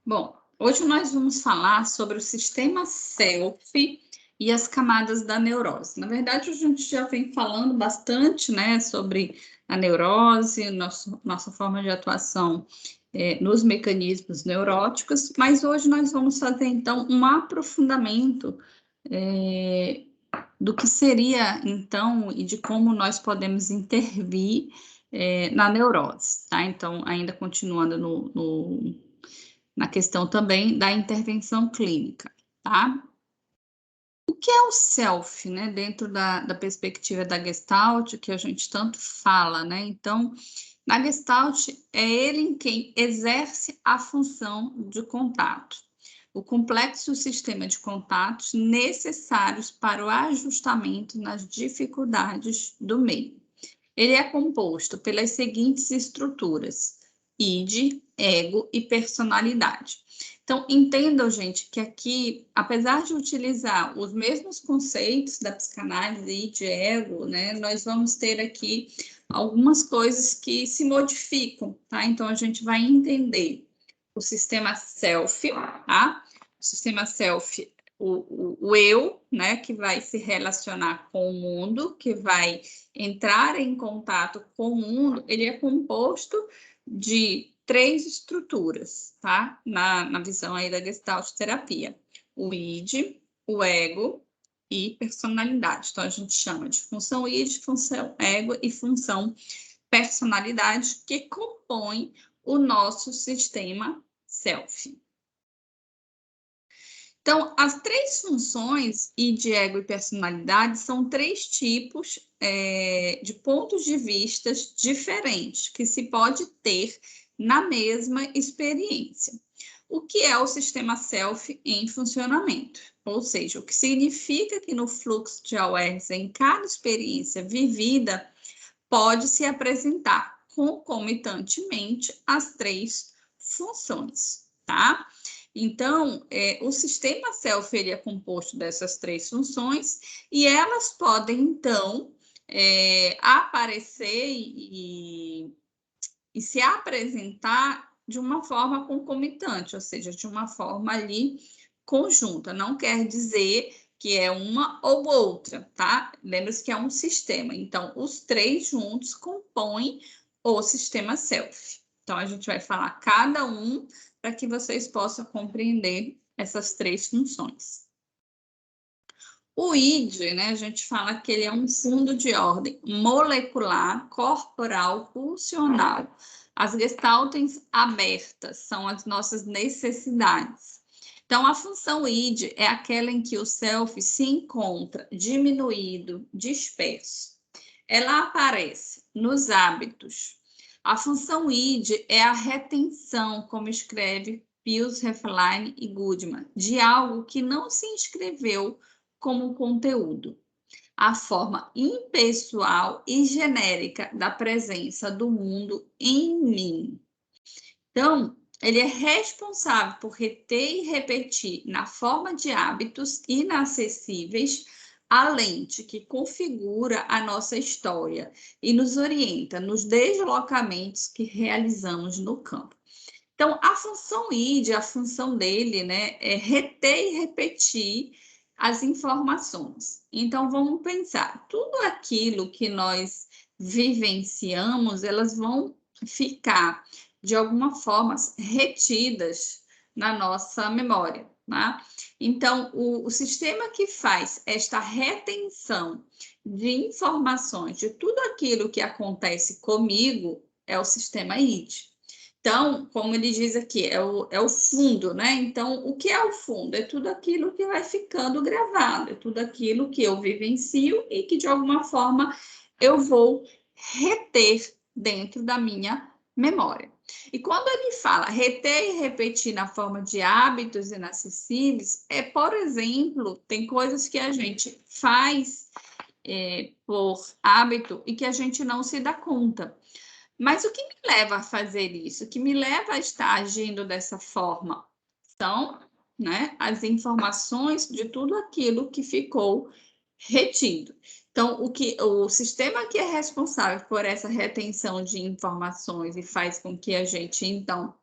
Bom, hoje nós vamos falar sobre o sistema self e as camadas da neurose. Na verdade, a gente já vem falando bastante, né, sobre a neurose, nossa forma de atuação nos mecanismos neuróticos, mas hoje nós vamos fazer, então, um aprofundamento do que seria, então, e de como nós podemos intervir na neurose, tá? Então, ainda continuando na questão também da intervenção clínica, tá? O que é o self, né? Dentro da perspectiva da Gestalt, que a gente tanto fala, né? Então, na Gestalt, é ele quem exerce a função de contato, o complexo sistema de contatos necessários para o ajustamento nas dificuldades do meio. Ele é composto pelas seguintes estruturas: id, ego e personalidade. Então, entendam, gente, que aqui, apesar de utilizar os mesmos conceitos da psicanálise, id e ego, né, nós vamos ter aqui algumas coisas que se modificam, tá? Então, a gente vai entender o sistema self, tá? O sistema self, o eu, né, que vai se relacionar com o mundo, que vai entrar em contato com o mundo, ele é composto de 3 estruturas, tá? Na visão aí da Gestalt terapia: o id, o ego e personalidade. Então, a gente chama de função id, função ego e função personalidade, que compõe o nosso sistema self. Então, as 3 funções, id, ego e personalidade, são 3 tipos de pontos de vista diferentes que se pode ter na mesma experiência. O que é o sistema self em funcionamento? Ou seja, o que significa que no fluxo de awareness, em cada experiência vivida, pode se apresentar concomitantemente as 3 funções, tá? Então, o sistema self ele é composto dessas 3 funções e elas podem, então, aparecer e se apresentar de uma forma concomitante, ou seja, de uma forma ali conjunta. Não quer dizer que é uma ou outra, tá? Lembra-se que é um sistema. Então, os 3 juntos compõem o sistema self. Então, a gente vai falar cada um para que vocês possam compreender essas 3 funções. O id, né, a gente fala que ele é um fundo de ordem molecular, corporal, pulsional. As gestaltens abertas são as nossas necessidades. Então, a função id é aquela em que o self se encontra diminuído, disperso. Ela aparece nos hábitos. A função id é a retenção, como escreve Pius, Heffeline e Goodman, de algo que não se inscreveu como conteúdo. A forma impessoal e genérica da presença do mundo em mim. Então, ele é responsável por reter e repetir na forma de hábitos inacessíveis a lente que configura a nossa história e nos orienta nos deslocamentos que realizamos no campo. Então, a função id, a função dele, né, é reter e repetir as informações. Então, vamos pensar, tudo aquilo que nós vivenciamos, elas vão ficar, de alguma forma, retidas na nossa memória, né? Então, o sistema que faz esta retenção de informações de tudo aquilo que acontece comigo é o sistema id. Então, como ele diz aqui, é o fundo, né? Então, o que é o fundo? É tudo aquilo que vai ficando gravado, é tudo aquilo que eu vivencio e que, de alguma forma, eu vou reter dentro da minha memória. E quando ele fala reter e repetir na forma de hábitos inacessíveis, por exemplo, tem coisas que a gente faz por hábito e que a gente não se dá conta. Mas o que me leva a fazer isso? O que me leva a estar agindo dessa forma? São, né, as informações de tudo aquilo que ficou retido. Então, o sistema que é responsável por essa retenção de informações e faz com que a gente, então,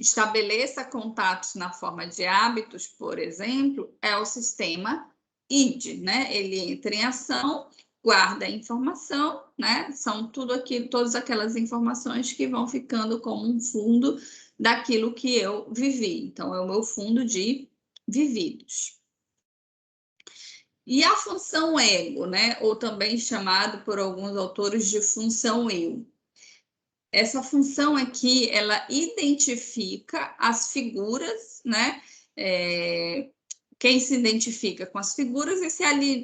estabeleça contatos na forma de hábitos, por exemplo, é o sistema ID, né? Ele entra em ação, guarda a informação, né? São todas aquelas informações que vão ficando como um fundo daquilo que eu vivi. Então, é o meu fundo de vividos. E a função ego, né? Ou também chamado por alguns autores de função eu. Essa função aqui, ela identifica as figuras, né? Quem se identifica com as figuras e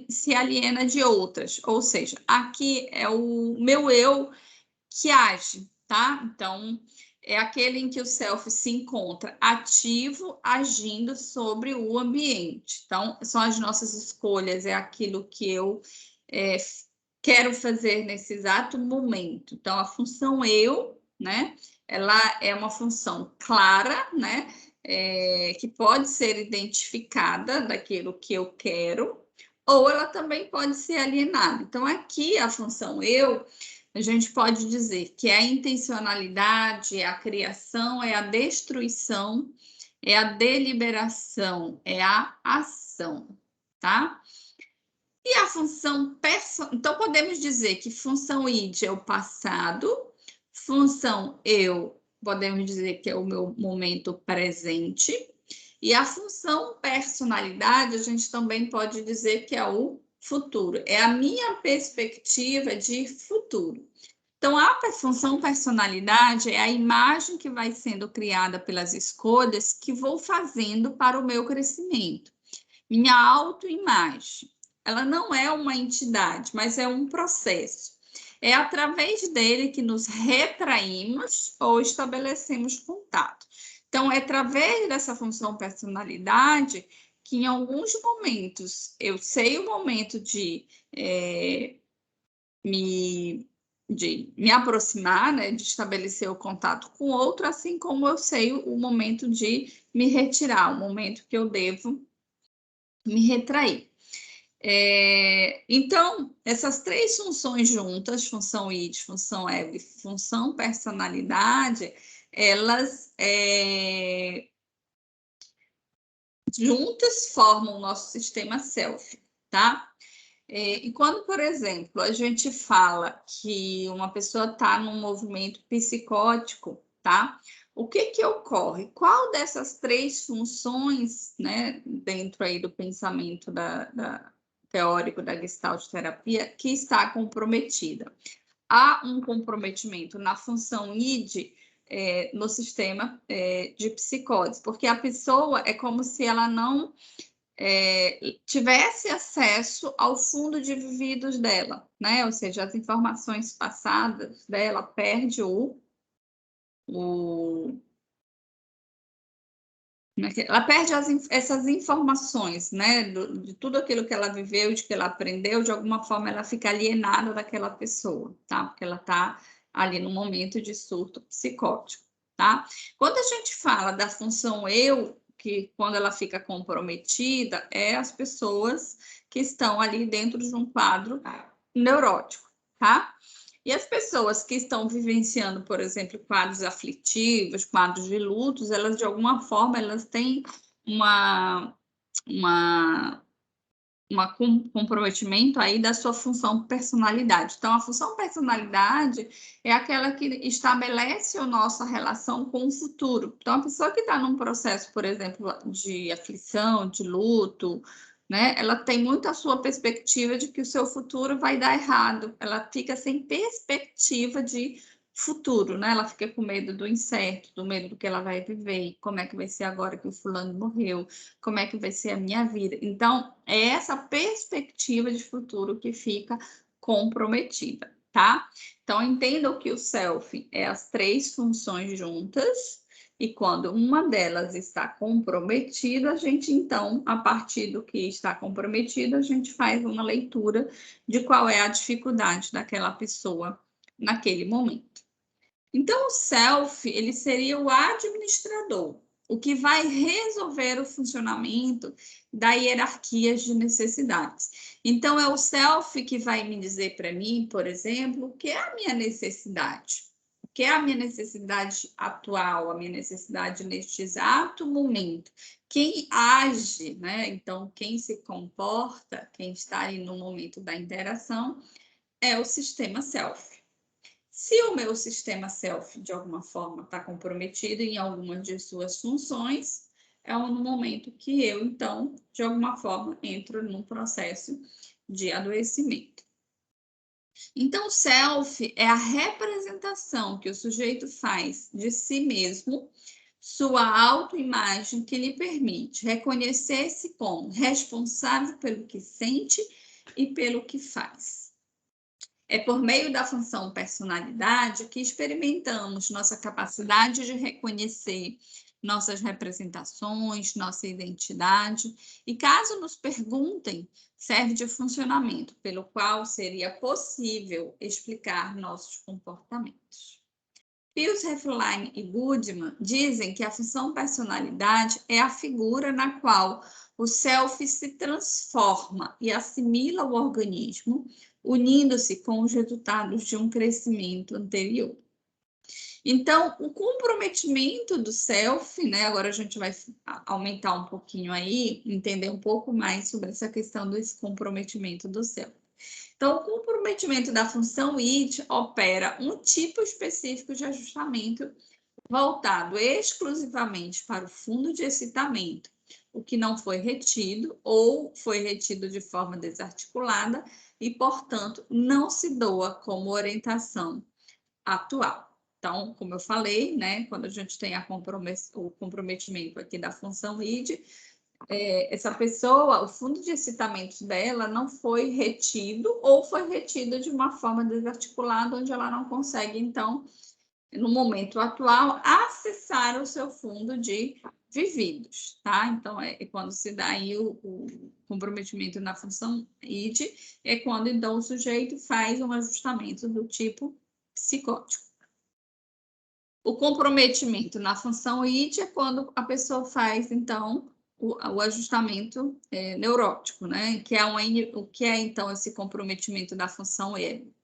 se aliena de outras. Ou seja, aqui é o meu eu que age, tá? Então, é aquele em que o self se encontra ativo, agindo sobre o ambiente. Então, são as nossas escolhas, é aquilo que eu quero fazer nesse exato momento. Então, a função eu, né? Ela é uma função clara, né? Que pode ser identificada daquilo que eu quero, ou ela também pode ser alienada. Então, aqui a função eu, a gente pode dizer que é a intencionalidade, é a criação, é a destruição, é a deliberação, é a ação, tá? E a função então podemos dizer que função id é o passado, função eu podemos dizer que é o meu momento presente, e a função personalidade a gente também pode dizer que é o futuro, é a minha perspectiva de futuro. Então, a função personalidade é a imagem que vai sendo criada pelas escolhas que vou fazendo para o meu crescimento. Minha autoimagem, ela não é uma entidade, mas é um processo. É através dele que nos retraímos ou estabelecemos contato. Então, é através dessa função personalidade que, em alguns momentos, eu sei o momento de me aproximar, né, de estabelecer o contato com outro, assim como eu sei o momento de me retirar, o momento que eu devo me retrair. Então, essas três funções juntas, função id, função ego e função personalidade, elas juntas formam o nosso sistema self, tá? E quando, por exemplo, a gente fala que uma pessoa está num movimento psicótico, tá? O que ocorre? Qual dessas três funções, né, dentro aí do pensamento teórico da Gestalt terapia, que está comprometida? Há um comprometimento na função id no sistema de psicose, porque a pessoa é como se ela não tivesse acesso ao fundo de vividos dela, né? Ou seja, as informações passadas dela perde ela perde essas informações, né? De tudo aquilo que ela viveu, de que ela aprendeu, de alguma forma ela fica alienada daquela pessoa, tá? Porque ela está ali no momento de surto psicótico, tá? Quando a gente fala da função eu, que quando ela fica comprometida, é as pessoas que estão ali dentro de um quadro neurótico, tá? E as pessoas que estão vivenciando, por exemplo, quadros aflitivos, quadros de lutos, elas de alguma forma elas têm comprometimento aí da sua função personalidade. Então, a função personalidade é aquela que estabelece a nossa relação com o futuro. Então, a pessoa que está num processo, por exemplo, de aflição, de luto, né, ela tem muito a sua perspectiva de que o seu futuro vai dar errado. Ela fica sem perspectiva de futuro, né? Ela fica com medo do incerto, do medo do que ela vai viver, como é que vai ser agora que o fulano morreu, como é que vai ser a minha vida. Então, é essa perspectiva de futuro que fica comprometida, tá? Então, entendam que o self é as três funções juntas, e quando uma delas está comprometida, a gente, então, a partir do que está comprometido, a gente faz uma leitura de qual é a dificuldade daquela pessoa naquele momento. Então, o self, ele seria o administrador, o que vai resolver o funcionamento da hierarquia de necessidades. Então, é o self que vai me dizer para mim, por exemplo, o que é a minha necessidade, o que é a minha necessidade atual, a minha necessidade neste exato momento. Quem age, né? Então, quem se comporta, quem está aí no momento da interação, é o sistema self. Se o meu sistema self, de alguma forma, está comprometido em alguma de suas funções, é no momento que eu, então, de alguma forma, entro num processo de adoecimento. Então, o self é a representação que o sujeito faz de si mesmo, sua autoimagem, que lhe permite reconhecer-se como responsável pelo que sente e pelo que faz. É por meio da função personalidade que experimentamos nossa capacidade de reconhecer nossas representações, nossa identidade, e caso nos perguntem, serve de funcionamento pelo qual seria possível explicar nossos comportamentos. Pius, Heffeline e Goodman dizem que a função personalidade é a figura na qual o self se transforma e assimila o organismo, unindo-se com os resultados de um crescimento anterior. Então, o comprometimento do self, né? Agora a gente vai aumentar um pouquinho aí, entender um pouco mais sobre essa questão desse comprometimento do self. Então, o comprometimento da função id opera um tipo específico de ajustamento voltado exclusivamente para o fundo de excitamento, o que não foi retido ou foi retido de forma desarticulada e, portanto, não se doa como orientação atual. Então, como eu falei, né, quando a gente tem o comprometimento aqui da função id, essa pessoa, o fundo de excitamentos dela não foi retido ou foi retido de uma forma desarticulada, onde ela não consegue, então, no momento atual, acessar o seu fundo de vividos, tá? Então, é quando se dá aí o comprometimento na função id, é quando, então, o sujeito faz um ajustamento do tipo psicótico. O comprometimento na função id é quando a pessoa faz, então, o ajustamento neurótico, né? O que é, então, esse comprometimento da função ego?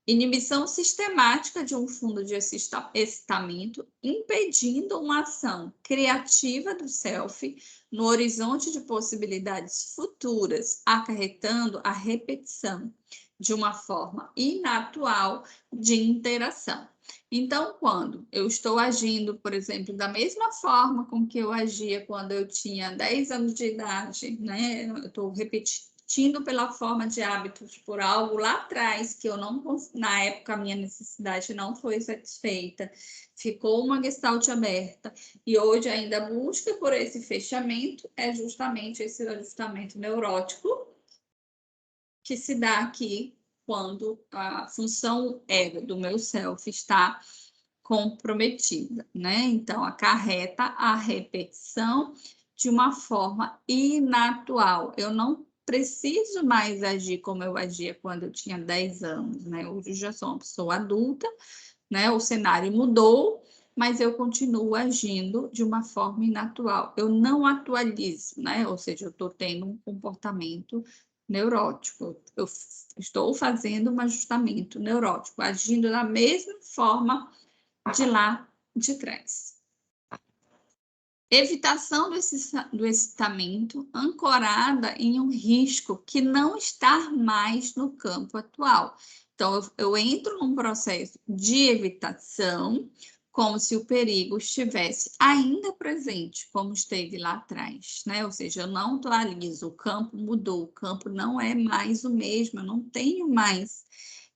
Inibição sistemática de um fundo de excitamento, impedindo uma ação criativa do self no horizonte de possibilidades futuras, acarretando a repetição de uma forma inatual de interação. Então, quando eu estou agindo, por exemplo, da mesma forma com que eu agia quando eu tinha 10 anos de idade, né? Eu estou repetindo pela forma de hábitos por algo lá atrás que eu não, na época, a minha necessidade não foi satisfeita, ficou uma gestalt aberta e hoje ainda busca por esse fechamento, é justamente esse ajustamento neurótico que se dá aqui quando a função ego do meu self está comprometida, né? Então, acarreta a repetição de uma forma inatual. Eu não preciso mais agir como eu agia quando eu tinha 10 anos, né? Hoje eu já sou uma pessoa adulta, né? O cenário mudou, mas eu continuo agindo de uma forma inatual. Eu não atualizo, né? Ou seja, eu estou tendo um comportamento neurótico. Eu estou fazendo um ajustamento neurótico, agindo da mesma forma de lá de trás. Evitação do excitamento ancorada em um risco que não está mais no campo atual. Então, eu entro num processo de evitação, como se o perigo estivesse ainda presente, como esteve lá atrás, né? Ou seja, eu não atualizo, o campo mudou, o campo não é mais o mesmo, eu não tenho mais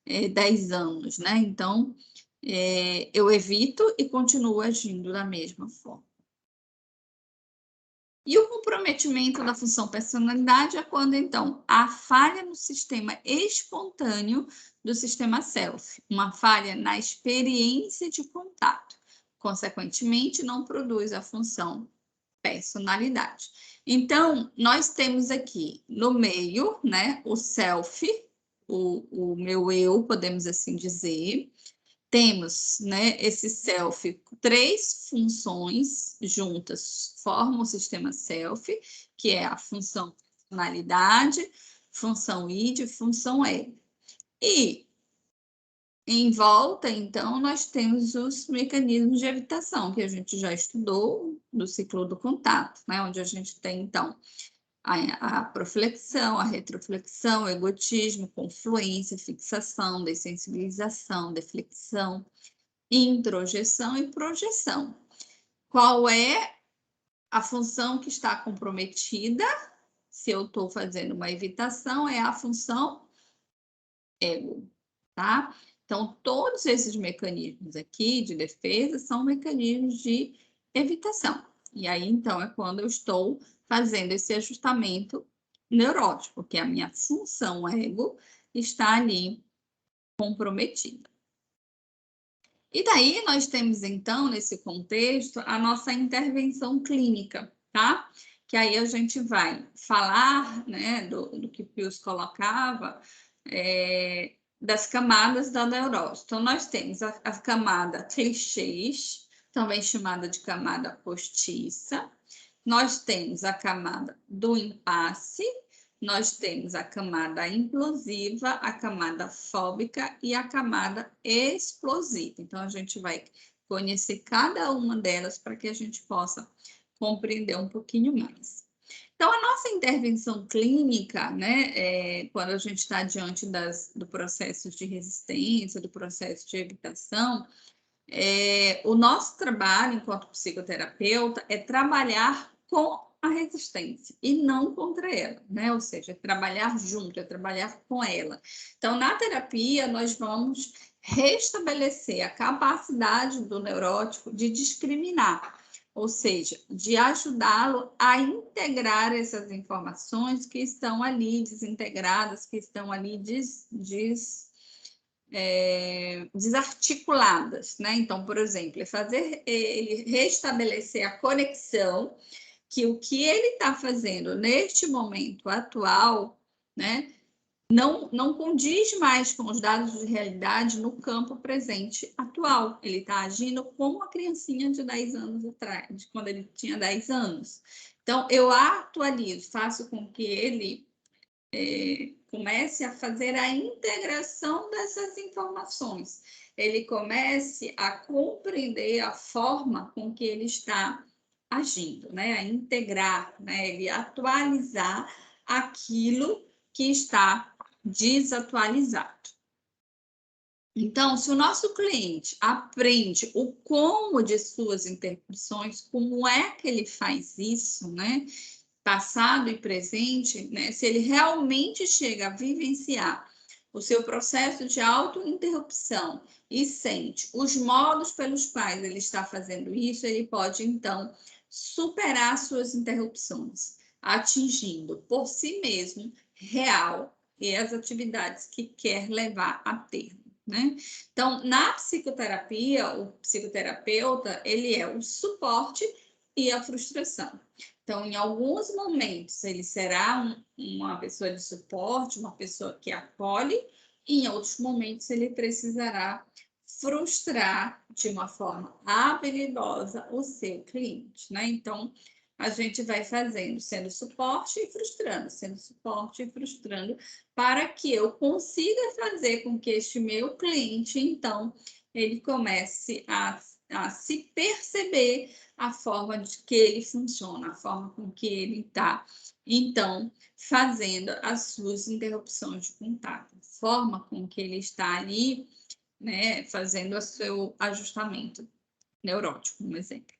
10 anos, né? Então, eu evito e continuo agindo da mesma forma. E o comprometimento da função personalidade é quando, então, há falha no sistema espontâneo do sistema self, uma falha na experiência de contato. Consequentemente, não produz a função personalidade. Então, nós temos aqui no meio, né, o self, o meu eu, podemos assim dizer. Temos, né, esse self, 3 funções juntas formam o sistema self, que é a função personalidade, função id, função ego. E Em volta, então, nós temos os mecanismos de evitação, que a gente já estudou do ciclo do contato, né? Onde a gente tem, então, a proflexão, a retroflexão, o egotismo, confluência, fixação, dessensibilização, deflexão, introjeção e projeção. Qual é a função que está comprometida? Se eu estou fazendo uma evitação, é a função ego, tá? Então, todos esses mecanismos aqui de defesa são mecanismos de evitação. E aí, então, é quando eu estou fazendo esse ajustamento neurótico, porque a minha função ego está ali comprometida. E daí nós temos, então, nesse contexto, a nossa intervenção clínica, tá? Que aí a gente vai falar, né, do que o Pius colocava, das camadas da neurose. Então, nós temos a camada clichês, também chamada de camada postiça. Nós temos a camada do impasse, nós temos a camada implosiva, a camada fóbica e a camada explosiva. Então, a gente vai conhecer cada uma delas para que a gente possa compreender um pouquinho mais. Então, a nossa intervenção clínica, né, quando a gente está diante do processo de resistência, do processo de evitação, o nosso trabalho enquanto psicoterapeuta é trabalhar com a resistência e não contra ela, né? Ou seja, é trabalhar junto, é trabalhar com ela. Então, na terapia, nós vamos restabelecer a capacidade do neurótico de discriminar, ou seja, de ajudá-lo a integrar essas informações que estão ali desintegradas, que estão ali desarticuladas, né? Então, por exemplo, é fazer ele restabelecer a conexão que o que ele está fazendo neste momento atual, né, não condiz mais com os dados de realidade no campo presente atual. Ele está agindo como uma criancinha de 10 anos atrás, de quando ele tinha 10 anos. Então, eu atualizo, faço com que ele comece a fazer a integração dessas informações. Ele comece a compreender a forma com que ele está agindo, né? A integrar, né? Ele atualizar aquilo que está desatualizado. Então, se o nosso cliente aprende o como de suas interrupções, como é que ele faz isso, né? Passado e presente, né? Se ele realmente chega a vivenciar o seu processo de autointerrupção e sente os modos pelos quais ele está fazendo isso, ele pode, então, superar suas interrupções, atingindo por si mesmo real e as atividades que quer levar a termo, né? Então, na psicoterapia, o psicoterapeuta, ele é o suporte e a frustração. Então, em alguns momentos, ele será uma pessoa de suporte, uma pessoa que acolhe, e em outros momentos, ele precisará frustrar de uma forma habilidosa o seu cliente, né? Então, a gente vai fazendo, sendo suporte e frustrando, sendo suporte e frustrando, para que eu consiga fazer com que este meu cliente, então, ele comece a se perceber a forma de que ele funciona, a forma com que ele está, então, fazendo as suas interrupções de contato, a forma com que ele está ali, né, fazendo o seu ajustamento neurótico, um exemplo.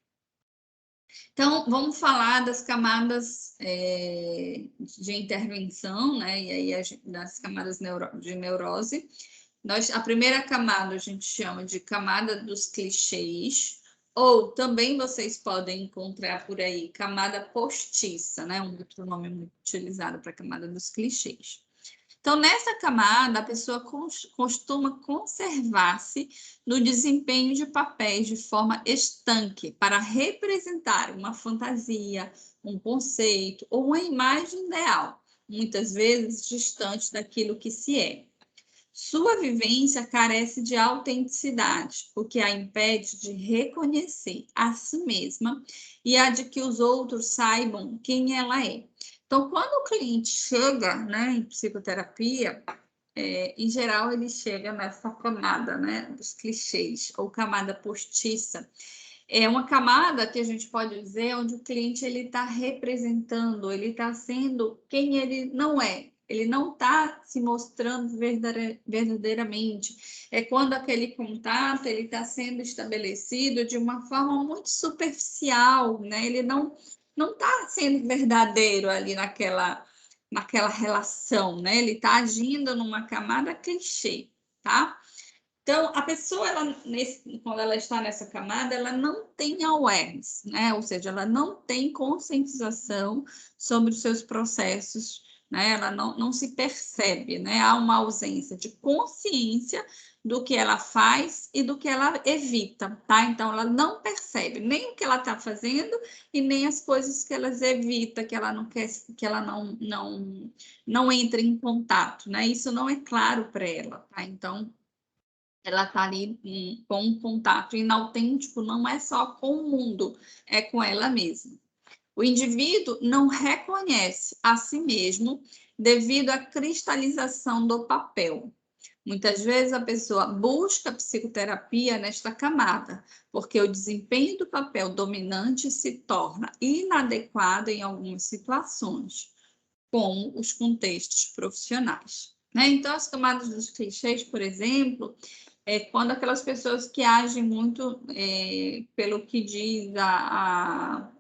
Então, vamos falar das camadas de intervenção, né, e aí das camadas de neurose. A primeira camada a gente chama de camada dos clichês, ou também vocês podem encontrar por aí camada postiça, né? Um outro nome muito utilizado para a camada dos clichês. Então, nessa camada, a pessoa costuma conservar-se no desempenho de papéis de forma estanque para representar uma fantasia, um conceito ou uma imagem ideal, muitas vezes distante daquilo que se é. Sua vivência carece de autenticidade, o que a impede de reconhecer a si mesma e a de que os outros saibam quem ela é. Então, quando o cliente chega, né, em psicoterapia, em geral, ele chega nessa camada, né, dos clichês, ou camada postiça. É uma camada que a gente pode dizer onde o cliente ele está representando, ele está sendo quem ele não é. Ele não está se mostrando verdadeiramente. É quando aquele contato ele está sendo estabelecido de uma forma muito superficial, né? Ele não está sendo verdadeiro ali naquela relação, né? Ele está agindo numa camada clichê, tá? Então, a pessoa, quando ela está nessa camada, ela não tem awareness, né? Ou seja, ela não tem conscientização sobre os seus processos, né? Ela não se percebe, né? Há uma ausência de consciência do que ela faz e do que ela evita, tá? Então, ela não percebe nem o que ela está fazendo e nem as coisas que ela evita, que ela não quer, que ela não entra em contato, né? Isso não é claro para ela, tá? Então, ela está ali com um contato inautêntico, não é só com o mundo, é com ela mesma. O indivíduo não reconhece a si mesmo devido à cristalização do papel. Muitas vezes a pessoa busca psicoterapia nesta camada, porque o desempenho do papel dominante se torna inadequado em algumas situações, como os contextos profissionais. Né? Então, as camadas dos clichês, por exemplo, é quando aquelas pessoas que agem muito pelo que diz a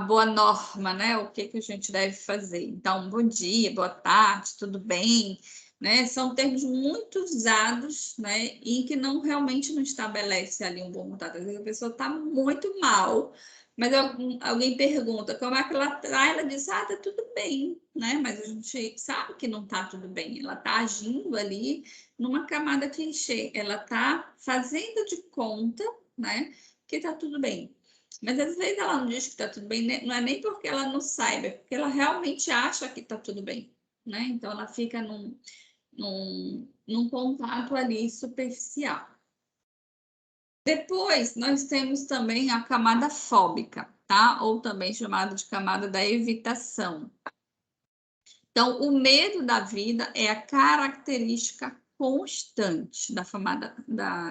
boa norma, né? O que a gente deve fazer. Então, bom dia, boa tarde, tudo bem, né? São termos muito usados, né? E que não realmente não estabelece ali um bom contato. Às vezes a pessoa está muito mal, mas alguém pergunta como é que ela está, ela diz, tá tudo bem, né? Mas a gente sabe que não está tudo bem. Ela está agindo ali numa camada clichê. Ela está fazendo de conta, né? Que está tudo bem. Mas às vezes ela não diz que está tudo bem, não é nem porque ela não saiba, é porque ela realmente acha que está tudo bem, né? Então ela fica num contato ali superficial. Depois nós temos também a camada fóbica, tá? Ou também chamada de camada da evitação. Então, o medo da vida é a característica constante da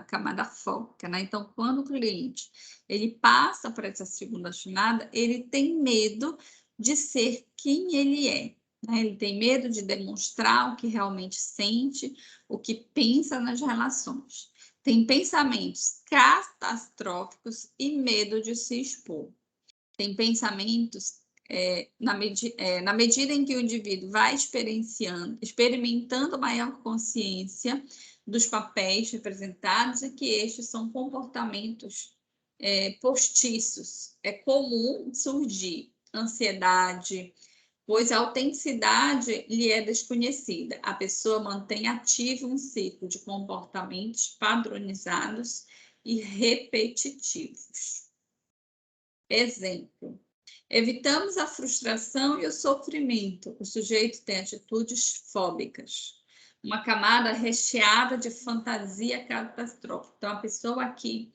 camada fóbica, né? Então, quando o cliente ele passa por essa segunda chamada, ele tem medo de ser quem ele é, né? Ele tem medo de demonstrar o que realmente sente, o que pensa nas relações. Tem pensamentos catastróficos e medo de se expor. Tem pensamentos na medida em que o indivíduo vai experimentando maior consciência dos papéis representados e que estes são comportamentos postiços. É comum surgir ansiedade, pois a autenticidade lhe é desconhecida. A pessoa mantém ativo um ciclo de comportamentos padronizados e repetitivos. Exemplo. Evitamos a frustração e o sofrimento. O sujeito tem atitudes fóbicas. Uma camada recheada de fantasia catastrófica. Então, a pessoa aqui,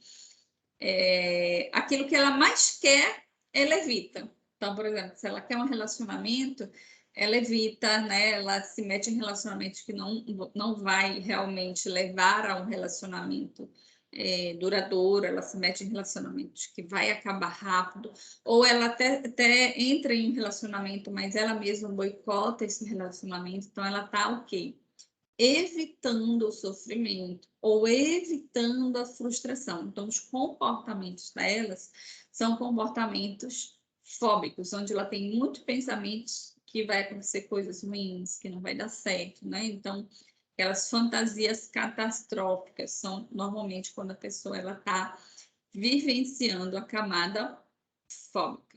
aquilo que ela mais quer, ela evita. Então, por exemplo, se ela quer um relacionamento, ela evita, né? Ela se mete em relacionamentos que não vai realmente levar a um relacionamento duradouro, ela se mete em relacionamentos que vai acabar rápido, ou ela até entra em um relacionamento, mas ela mesma boicota esse relacionamento, então ela está o quê? Evitando o sofrimento ou evitando a frustração. Então, os comportamentos delas são comportamentos fóbicos, onde ela tem muitos pensamentos que vai acontecer coisas ruins, que não vai dar certo, né? Então, aquelas fantasias catastróficas são normalmente quando a pessoa ela está vivenciando a camada fóbica.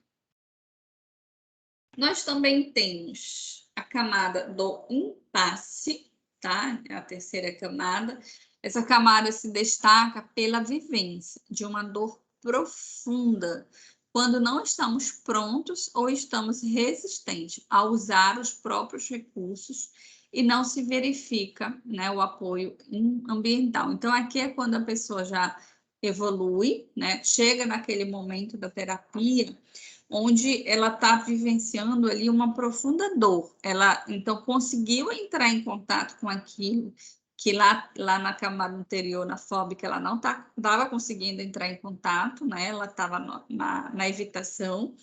Nós também temos a camada do impasse, tá? É a terceira camada. Essa camada se destaca pela vivência de uma dor profunda, quando não estamos prontos ou estamos resistentes a usar os próprios recursos e não se verifica, né, o apoio ambiental. Então, aqui é quando a pessoa já evolui, né, chega naquele momento da terapia, onde ela está vivenciando ali uma profunda dor. Ela, então, conseguiu entrar em contato com aquilo que lá na camada anterior, na fóbica, ela não estava conseguindo entrar em contato, né? Ela estava na evitação.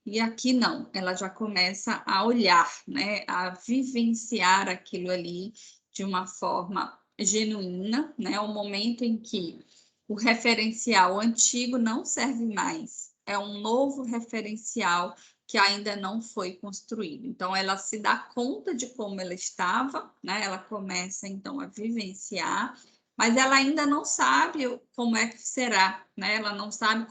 E aqui não, ela já começa a olhar, né? A vivenciar aquilo ali de uma forma genuína, né? O momento em que o referencial antigo não serve mais, é um novo referencial que ainda não foi construído. Então, ela se dá conta de como ela estava, né? Ela começa então a vivenciar, mas ela ainda não sabe como é que será, né? Ela não sabe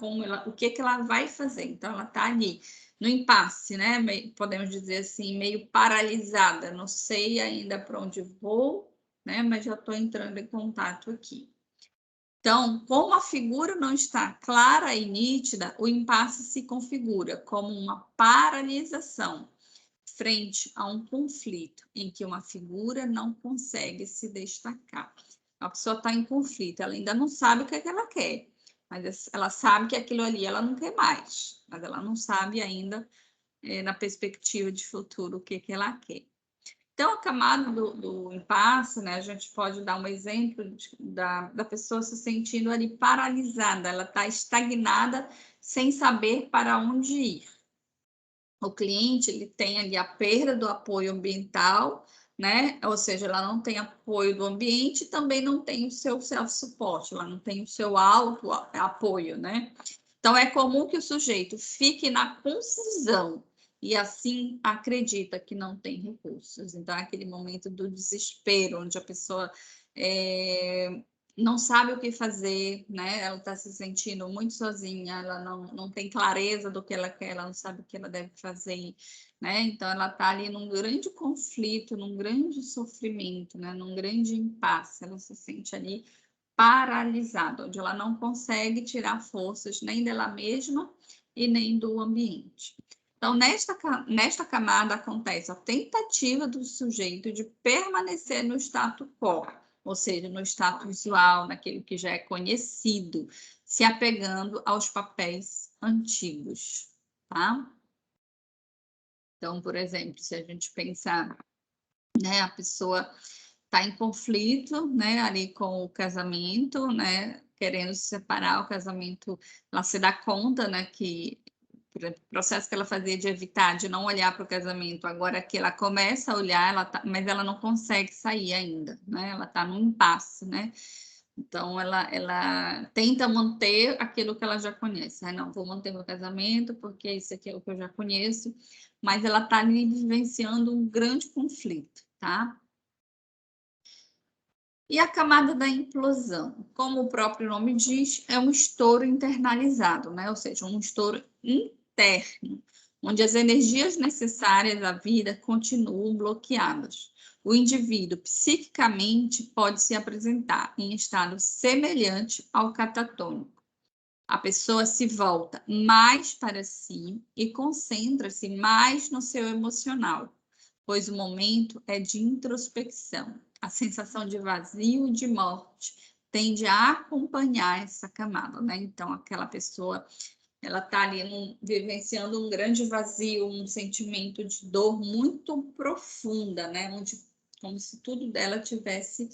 o que ela vai fazer. Então, ela está ali no impasse, né? Podemos dizer assim, meio paralisada. Não sei ainda para onde vou, né? Mas já estou entrando em contato aqui. Então, como a figura não está clara e nítida, o impasse se configura como uma paralisação frente a um conflito em que uma figura não consegue se destacar. A pessoa está em conflito, ela ainda não sabe o que é que ela quer, mas ela sabe que aquilo ali ela não quer mais, mas ela não sabe ainda, na perspectiva de futuro, o que é que ela quer. Então, a camada do impasse, né, a gente pode dar um exemplo da pessoa se sentindo ali paralisada, ela está estagnada sem saber para onde ir. O cliente ele tem ali a perda do apoio ambiental, né? Ou seja, ela não tem apoio do ambiente, também não tem o seu self-support, ela não tem o seu auto-apoio, né? Então, é comum que o sujeito fique na confusão e assim acredita que não tem recursos. Então, é aquele momento do desespero, onde a pessoa não sabe o que fazer, né? Ela está se sentindo muito sozinha, ela não tem clareza do que ela quer, ela não sabe o que ela deve fazer, né? Então, ela está ali num grande conflito, num grande sofrimento, né? Num grande impasse, ela se sente ali paralisada, onde ela não consegue tirar forças nem dela mesma e nem do ambiente. Então, nesta camada acontece a tentativa do sujeito de permanecer no status quo, ou seja, no status visual, naquilo que já é conhecido, se apegando aos papéis antigos, tá? Então, por exemplo, se a gente pensar, né, a pessoa está em conflito, né, ali com o casamento, né, querendo se separar, o casamento, ela se dá conta, né, que o processo que ela fazia de evitar, de não olhar para o casamento, agora que ela começa a olhar, mas ela não consegue sair ainda, né, ela está num impasse, né, então ela tenta manter aquilo que ela já conhece, não, vou manter meu casamento porque isso aqui é o que eu já conheço, mas ela está ali vivenciando um grande conflito, tá? E a camada da implosão, como o próprio nome diz, é um estouro internalizado, né? Ou seja, um estouro interno, onde as energias necessárias à vida continuam bloqueadas. O indivíduo psiquicamente pode se apresentar em estado semelhante ao catatônico. A pessoa se volta mais para si e concentra-se mais no seu emocional, pois o momento é de introspecção. A sensação de vazio e de morte tende a acompanhar essa camada, né? Então, aquela pessoa, ela está ali vivenciando um grande vazio, um sentimento de dor muito profunda, né? Onde, como se tudo dela tivesse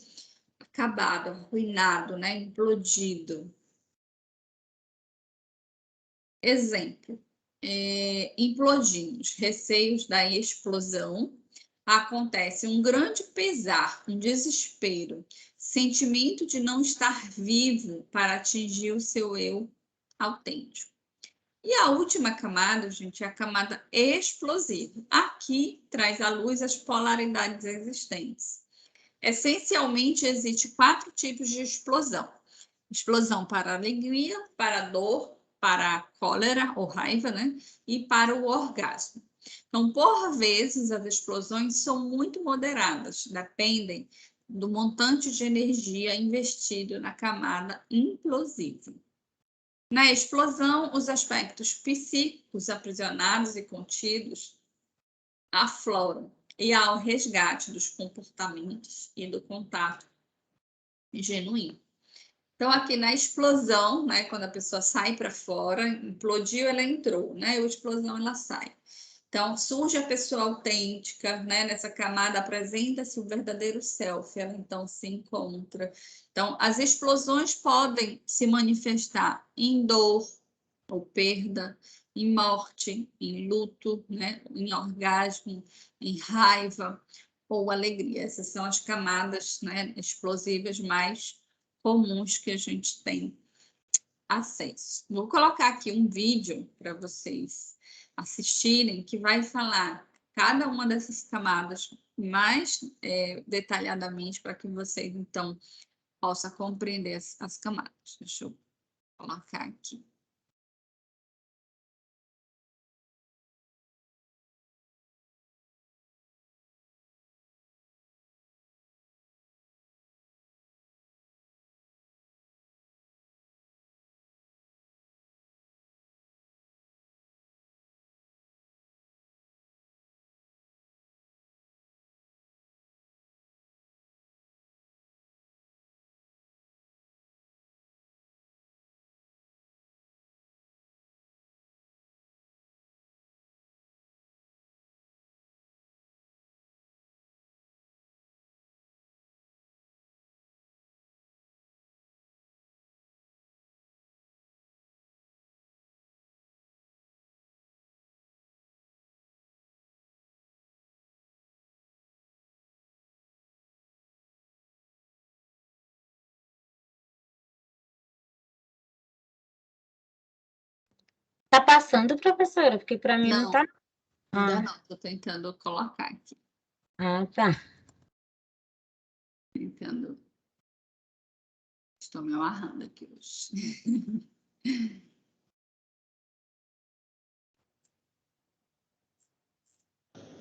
acabado, arruinado, né? Implodido. Exemplo, implodimos, receios da explosão, acontece um grande pesar, um desespero, sentimento de não estar vivo para atingir o seu eu autêntico. E a última camada, gente, é a camada explosiva. Aqui traz à luz as polaridades existentes. Essencialmente, existem 4 tipos de explosão. Explosão para a alegria, para a dor, para a cólera ou raiva, né? E para o orgasmo. Então, por vezes, as explosões são muito moderadas, dependem do montante de energia investido na camada implosiva. Na explosão, os aspectos psíquicos aprisionados e contidos afloram e há o resgate dos comportamentos e do contato genuíno. Então, aqui na explosão, né, quando a pessoa sai para fora, implodiu, ela entrou, né? Ou explosão, ela sai. Então, surge a pessoa autêntica, né? Nessa camada apresenta-se o verdadeiro self, ela então se encontra. Então, as explosões podem se manifestar em dor ou perda, em morte, em luto, né? Em orgasmo, em raiva ou alegria. Essas são as camadas, né, explosivas mais comuns que a gente tem acesso. Vou colocar aqui um vídeo para vocês assistirem que vai falar cada uma dessas camadas mais detalhadamente para que vocês então possam compreender as camadas. Deixa eu colocar aqui. Tá passando, professora? Porque para mim não Não, tá. ainda não, estou tentando colocar aqui. Ah, tá. Tentando. Estou me amarrando aqui hoje.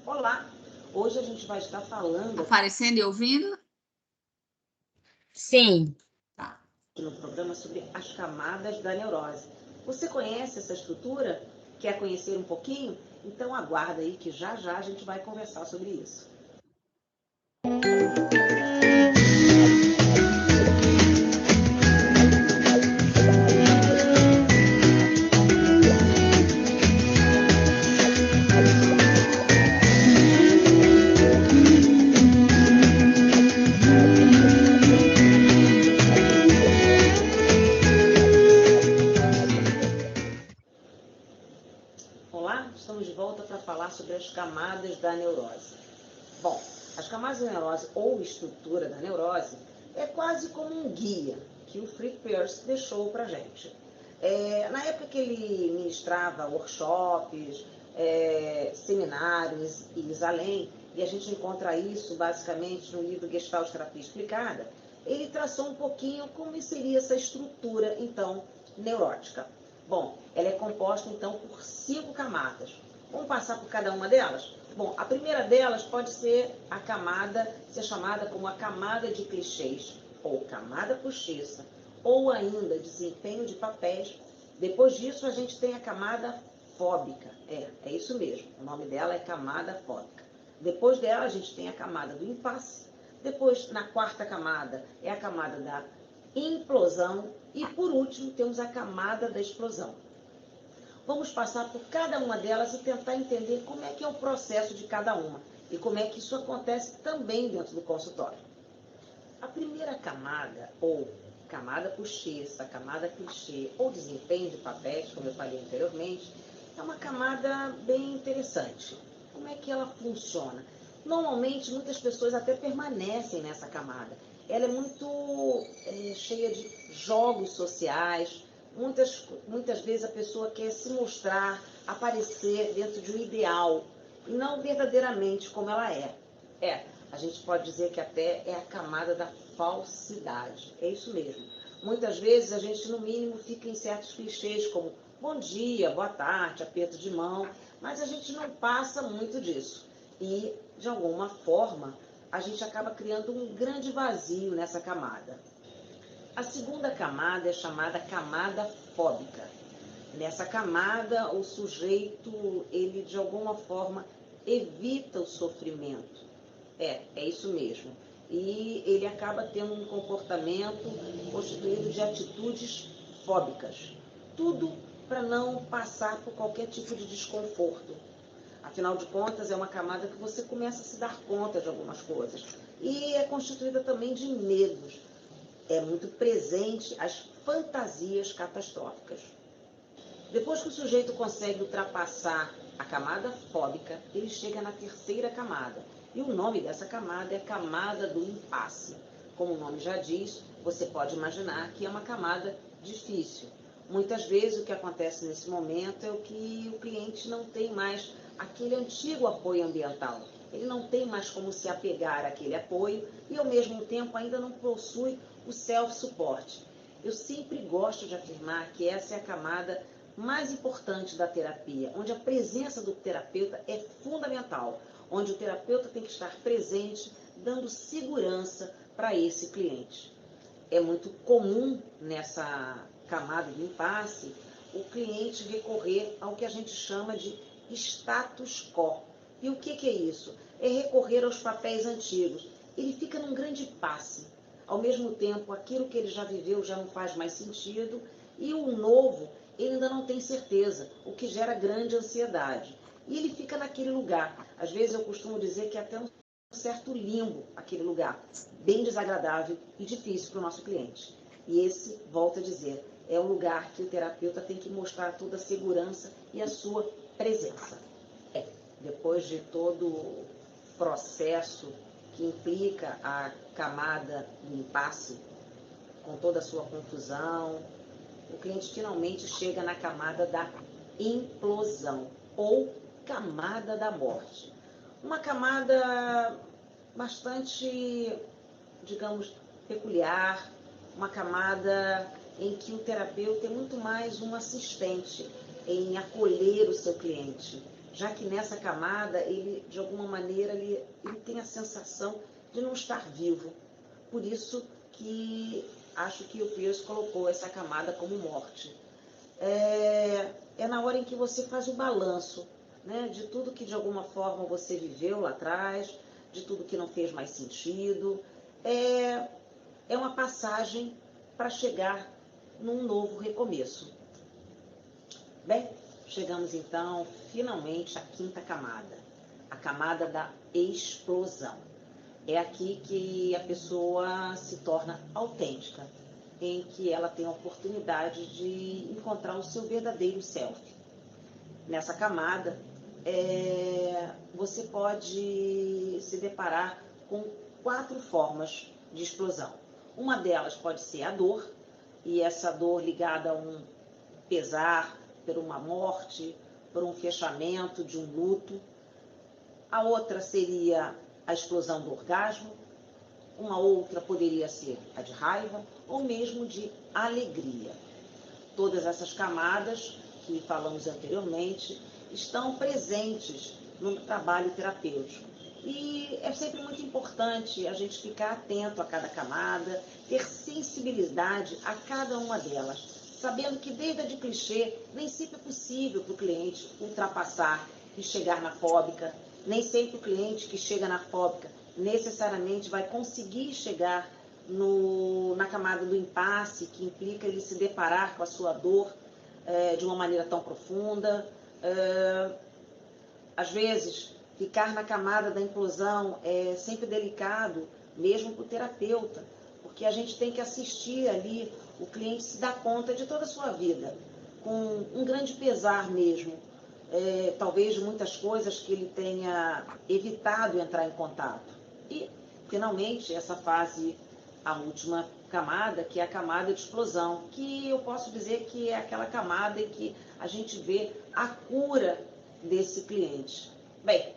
Olá, hoje a gente vai estar falando Aparecendo e ouvindo? Sim. Tá. no programa sobre as camadas da neurose. Você conhece essa estrutura? Quer conhecer um pouquinho? Então aguarda aí que já já a gente vai conversar sobre isso. Olá, estamos de volta para falar sobre as camadas da neurose. Bom, as camadas da neurose ou estrutura da neurose é quase como um guia que o Frick Pearce deixou para a gente. Na época que ele ministrava workshops, seminários e além, e a gente encontra isso basicamente no livro Gestalt Terapia Explicada, ele traçou um pouquinho como seria essa estrutura, então, neurótica. Bom, ela é composta, então, por 5 camadas. Vamos passar por cada uma delas? Bom, a primeira delas pode ser a camada, ser chamada como a camada de clichês, ou camada postiça, ou ainda desempenho de papéis. Depois disso, a gente tem a camada fóbica. É isso mesmo, o nome dela é camada fóbica. Depois dela, a gente tem a camada do impasse. Depois, na quarta camada, é a camada da implosão. E, por último, temos a camada da explosão. Vamos passar por cada uma delas e tentar entender como é que é o processo de cada uma e como é que isso acontece também dentro do consultório. A primeira camada, ou camada postiça, camada clichê ou desempenho de papéis, como eu falei anteriormente, é uma camada bem interessante. Como é que ela funciona? Normalmente, muitas pessoas até permanecem nessa camada. Ela é muito cheia de jogos sociais. Muitas vezes a pessoa quer se mostrar, aparecer dentro de um ideal, e não verdadeiramente como ela é. A gente pode dizer que até é a camada da falsidade. É isso mesmo. Muitas vezes a gente, no mínimo, fica em certos clichês, como bom dia, boa tarde, aperto de mão, mas a gente não passa muito disso. E, de alguma forma, a gente acaba criando um grande vazio nessa camada. A segunda camada é chamada camada fóbica. Nessa camada, o sujeito, ele de alguma forma evita o sofrimento. É isso mesmo. e ele acaba tendo um comportamento constituído de atitudes fóbicas. Tudo para não passar por qualquer tipo de desconforto. Afinal de contas, é uma camada que você começa a se dar conta de algumas coisas. E é constituída também de medos. É muito presente as fantasias catastróficas. Depois que o sujeito consegue ultrapassar a camada fóbica, ele chega na terceira camada. E o nome dessa camada é camada do impasse. Como o nome já diz, você pode imaginar que é uma camada difícil. Muitas vezes o que acontece nesse momento é o que o cliente não tem mais aquele antigo apoio ambiental. Ele não tem mais como se apegar àquele apoio e, ao mesmo tempo, ainda não possui o self-support. Eu sempre gosto de afirmar que essa é a camada mais importante da terapia, onde a presença do terapeuta é fundamental, onde o terapeuta tem que estar presente, dando segurança para esse cliente. É muito comum nessa camada de impasse o cliente recorrer ao que a gente chama de status quo. E o que é isso? É recorrer aos papéis antigos. Ele fica num grande impasse. Ao mesmo tempo, aquilo que ele já viveu já não faz mais sentido e o novo ele ainda não tem certeza, o que gera grande ansiedade. E ele fica naquele lugar. Às vezes eu costumo dizer que é até um certo limbo aquele lugar, bem desagradável e difícil para o nosso cliente. E esse, volto a dizer, é um lugar que o terapeuta tem que mostrar toda a segurança e a sua presença. Depois de todo o processo que implica a camada do impasse, com toda a sua confusão, o cliente finalmente chega na camada da implosão ou camada da morte. Uma camada bastante, digamos, peculiar, uma camada em que o terapeuta é muito mais um assistente em acolher o seu cliente, já que nessa camada ele, de alguma maneira, ele tem a sensação de não estar vivo. Por isso que acho que o Peirce colocou essa camada como morte. É na hora em que você faz o balanço, né, de tudo que de alguma forma você viveu lá atrás, de tudo que não fez mais sentido. É uma passagem para chegar num novo recomeço. Bem, chegamos então finalmente à quinta camada, a camada da explosão. É aqui que a pessoa se torna autêntica, em que ela tem a oportunidade de encontrar o seu verdadeiro self. Nessa camada, você pode se deparar com 4 formas de explosão. Uma delas pode ser a dor, e essa dor ligada a um pesar por uma morte, por um fechamento de um luto. A outra seria a explosão do orgasmo, uma outra poderia ser a de raiva ou mesmo de alegria. Todas essas camadas que falamos anteriormente estão presentes no trabalho terapêutico. E é sempre muito importante a gente ficar atento a cada camada, ter sensibilidade a cada uma delas, sabendo que desde a de clichê nem sempre é possível para o cliente ultrapassar e chegar na fóbica, nem sempre o cliente que chega na fóbica necessariamente vai conseguir chegar na camada do impasse, que implica ele se deparar com a sua dor de uma maneira tão profunda. Às vezes, ficar na camada da implosão é sempre delicado, mesmo para o terapeuta, porque a gente tem que assistir ali o cliente se dar conta de toda a sua vida, com um grande pesar mesmo, talvez de muitas coisas que ele tenha evitado entrar em contato. E, finalmente, essa fase, a última camada, que é a camada de explosão, que eu posso dizer que é aquela camada em que a gente vê a cura desse cliente. Bem,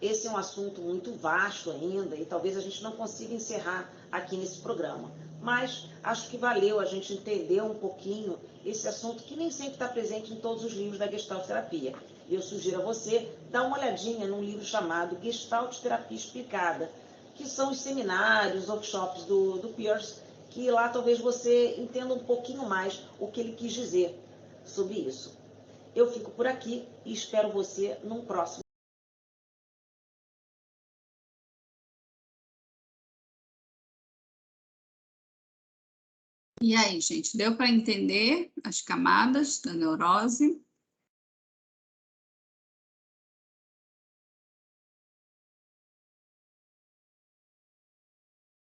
esse é um assunto muito vasto ainda e talvez a gente não consiga encerrar aqui nesse programa, mas acho que valeu a gente entender um pouquinho esse assunto que nem sempre está presente em todos os livros da Gestalt Terapia. Eu sugiro a você dar uma olhadinha num livro chamado Gestalt Terapia Explicada, que são os seminários, workshops do Peirce, que lá talvez você entenda um pouquinho mais o que ele quis dizer sobre isso. Eu fico por aqui e espero você num próximo E aí, gente, deu para entender as camadas da neurose?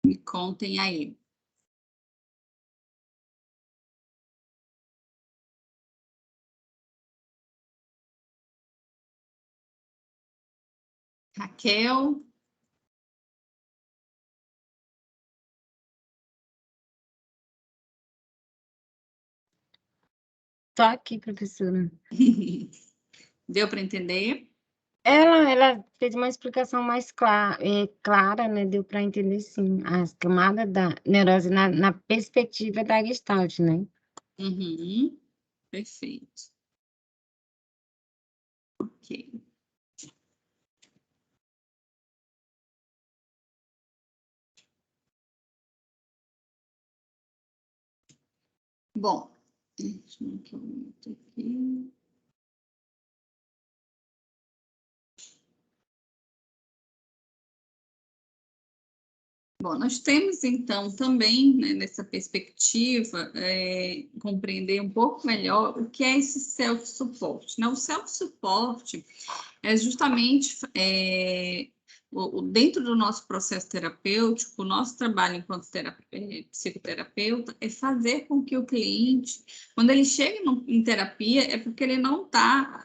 Me contem aí. Raquel? Tô aqui, professora. Deu para entender? Ela fez uma explicação mais clara, né? Deu para entender, sim, as camadas da neurose na perspectiva da Gestalt, né? Uhum. Perfeito. Ok. Bom, deixa eu aqui. Bom, nós temos, então, também, né, nessa perspectiva, compreender um pouco melhor o que é esse self-support. Né? O self-support é justamente, dentro do nosso processo terapêutico, o nosso trabalho enquanto psicoterapeuta é fazer com que o cliente, quando ele chega em terapia, é porque ele não está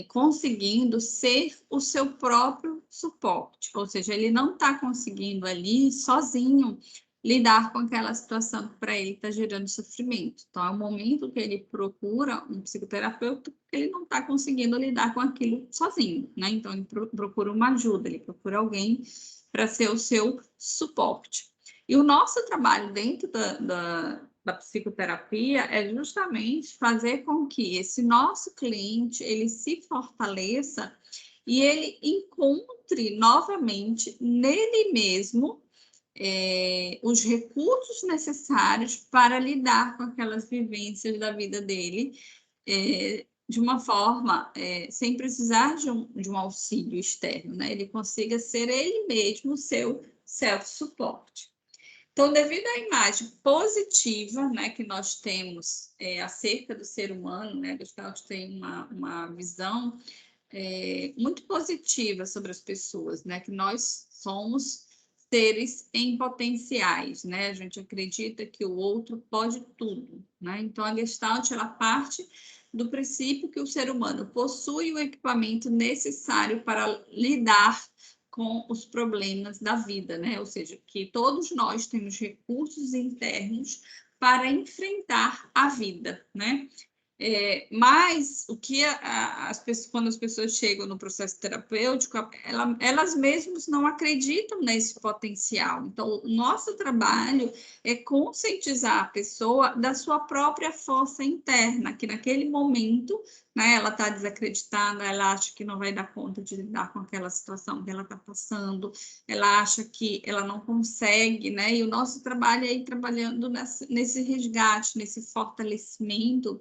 conseguindo ser o seu próprio suporte, ou seja, ele não está conseguindo ali sozinho lidar com aquela situação que para ele está gerando sofrimento. Então, é o momento que ele procura um psicoterapeuta porque ele não está conseguindo lidar com aquilo sozinho, né? Então, ele procura uma ajuda, ele procura alguém para ser o seu suporte. E o nosso trabalho dentro da psicoterapia é justamente fazer com que esse nosso cliente ele se fortaleça e ele encontre novamente nele mesmo os recursos necessários para lidar com aquelas vivências da vida dele de uma forma sem precisar de um auxílio externo, né? Ele consiga ser ele mesmo o seu self-support. Então, devido à imagem positiva, né, que nós temos acerca do ser humano, né, Gestalt tem uma visão muito positiva sobre as pessoas, né, que nós somos seres em potenciais, né, a gente acredita que o outro pode tudo, né, então a Gestalt, ela parte do princípio que o ser humano possui o equipamento necessário para lidar com os problemas da vida, né? Ou seja, que todos nós temos recursos internos para enfrentar a vida, né? Mas o que as pessoas, quando as pessoas chegam no processo terapêutico, elas mesmas não acreditam nesse potencial. Então, o nosso trabalho é conscientizar a pessoa da sua própria força interna, que naquele momento, né, ela está desacreditada, ela acha que não vai dar conta de lidar com aquela situação que ela está passando, ela acha que ela não consegue, né? E o nosso trabalho é ir trabalhando nesse resgate, nesse fortalecimento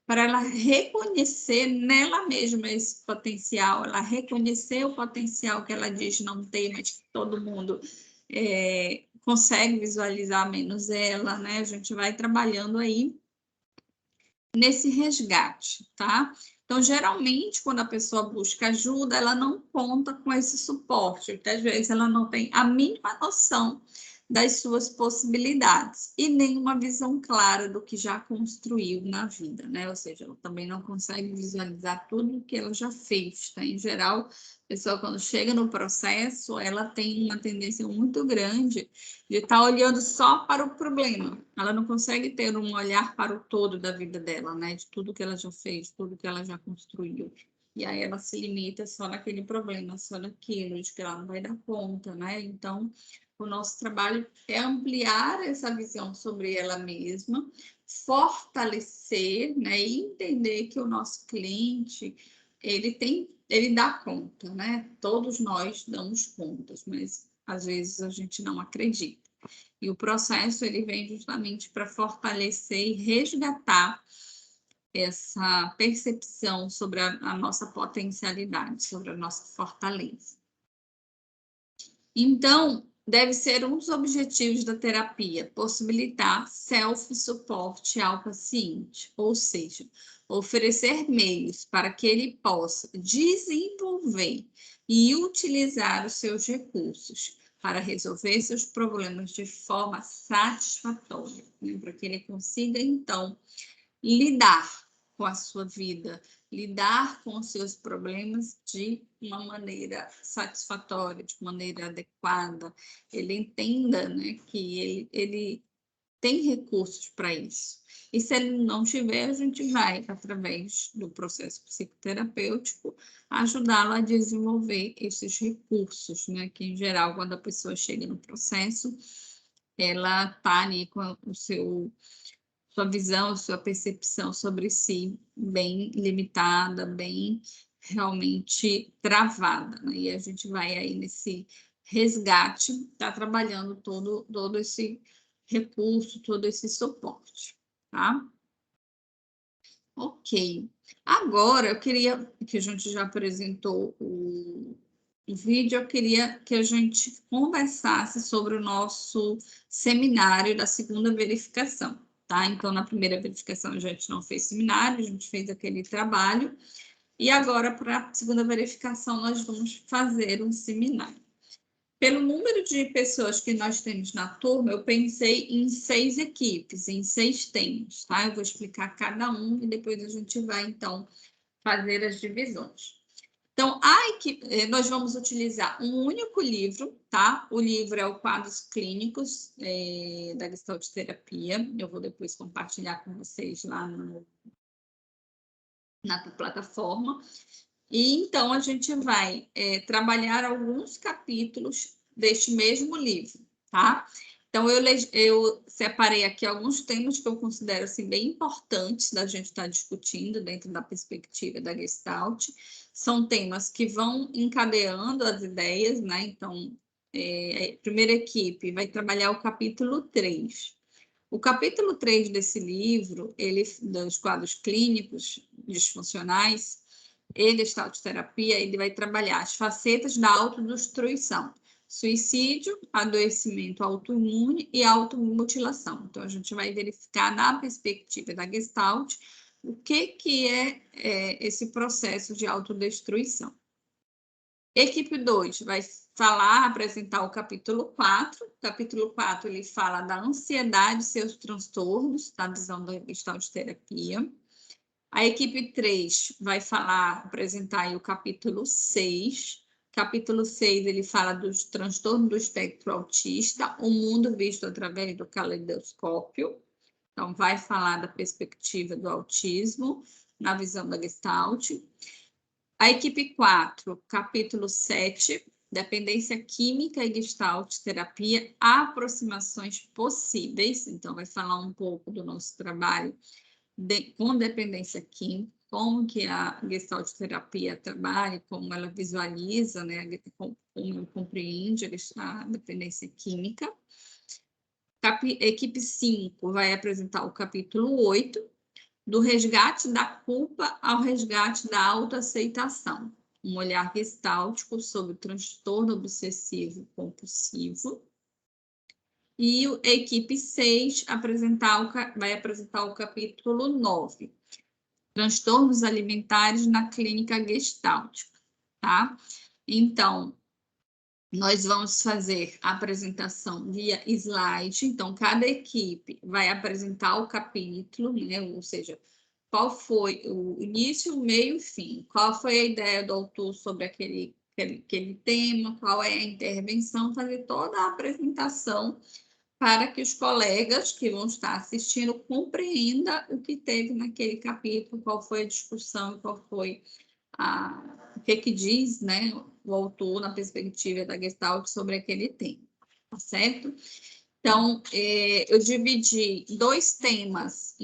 para ela reconhecer nela mesma esse potencial, ela reconhecer o potencial que ela diz não ter, mas que todo mundo consegue visualizar, menos ela, né? A gente vai trabalhando aí nesse resgate, tá? Então, geralmente, quando a pessoa busca ajuda, ela não conta com esse suporte, porque às vezes ela não tem a mínima noção das suas possibilidades e nem uma visão clara do que já construiu na vida, né? Ou seja, ela também não consegue visualizar tudo o que ela já fez, tá? Em geral, a pessoa, quando chega no processo, ela tem uma tendência muito grande de estar olhando só para o problema. Ela não consegue ter um olhar para o todo da vida dela, né? De tudo que ela já fez, tudo que ela já construiu. E aí ela se limita só naquele problema, só naquilo, de que ela não vai dar conta, né? Então, o nosso trabalho é ampliar essa visão sobre ela mesma, fortalecer, né? E entender que o nosso cliente, ele dá conta, né? Todos nós damos contas, mas às vezes a gente não acredita. E o processo ele vem justamente para fortalecer e resgatar essa percepção sobre a nossa potencialidade, sobre a nossa fortaleza. Então, deve ser um dos objetivos da terapia, possibilitar self-suporte ao paciente, ou seja, oferecer meios para que ele possa desenvolver e utilizar os seus recursos para resolver seus problemas de forma satisfatória, né? Para que ele consiga, então, lidar com a sua vida, lidar com os seus problemas de uma maneira satisfatória, de maneira adequada, ele entenda, né, que ele tem recursos para isso. E se ele não tiver, a gente vai, através do processo psicoterapêutico, ajudá-lo a desenvolver esses recursos, né, que em geral, quando a pessoa chega no processo, ela está ali com o seu sua visão, sua percepção sobre si bem limitada, bem realmente travada, né? E a gente vai aí nesse resgate, tá trabalhando todo esse recurso, todo esse suporte, tá? Ok. Agora, eu queria, que a gente já apresentou o vídeo, eu queria que a gente conversasse sobre o nosso seminário da segunda verificação, tá? Então, na primeira verificação, a gente não fez seminário, a gente fez aquele trabalho, e agora, para a segunda verificação, nós vamos fazer um seminário. Pelo número de pessoas que nós temos na turma, eu pensei em 6 equipes, em 6 temas, tá? Eu vou explicar cada um e depois a gente vai, então, fazer as divisões. Então, nós vamos utilizar um único livro, tá? O livro é o Quadros Clínicos da Gestalt Terapia. Eu vou depois compartilhar com vocês lá na plataforma. E então a gente vai trabalhar alguns capítulos deste mesmo livro, tá? Então eu separei aqui alguns temas que eu considero assim, bem importantes da gente estar discutindo dentro da perspectiva da Gestalt. São temas que vão encadeando as ideias, né? Então, a primeira equipe vai trabalhar o capítulo 3. O capítulo 3 desse livro, dos quadros clínicos disfuncionais, Gestalt terapia, ele vai trabalhar as facetas da autodestruição, suicídio, adoecimento autoimune e automutilação. Então, a gente vai verificar na perspectiva da Gestalt o que é esse processo de autodestruição. Equipe 2 vai apresentar o capítulo 4. O capítulo 4, ele fala da ansiedade e seus transtornos, da visão da Gestalt terapia. A equipe 3 vai apresentar aí o capítulo 6. Capítulo 6, ele fala dos transtornos do espectro autista, o mundo visto através do caleidoscópio. Então, vai falar da perspectiva do autismo na visão da Gestalt. A equipe 4, capítulo 7, dependência química e Gestalt terapia, aproximações possíveis. Então, vai falar um pouco do nosso trabalho com dependência química, como que a Gestalt terapia trabalha, como ela visualiza, né, como ela compreende a dependência química. Equipe 5 vai apresentar o capítulo 8, do resgate da culpa ao resgate da autoaceitação, um olhar gestáltico sobre o transtorno obsessivo compulsivo. E a equipe 6 vai apresentar o capítulo 9, transtornos alimentares na clínica gestáltica, tá? Então, nós vamos fazer a apresentação via slide. Então, cada equipe vai apresentar o capítulo, né? Ou seja, qual foi o início, o meio e o fim. Qual foi a ideia do autor sobre aquele tema, qual é a intervenção, fazer toda a apresentação para que os colegas que vão estar assistindo compreendam o que teve naquele capítulo, qual foi a discussão, qual foi o que diz, né, o autor na perspectiva da Gestalt sobre aquele tema, tá certo? Então, eu dividi 2 temas,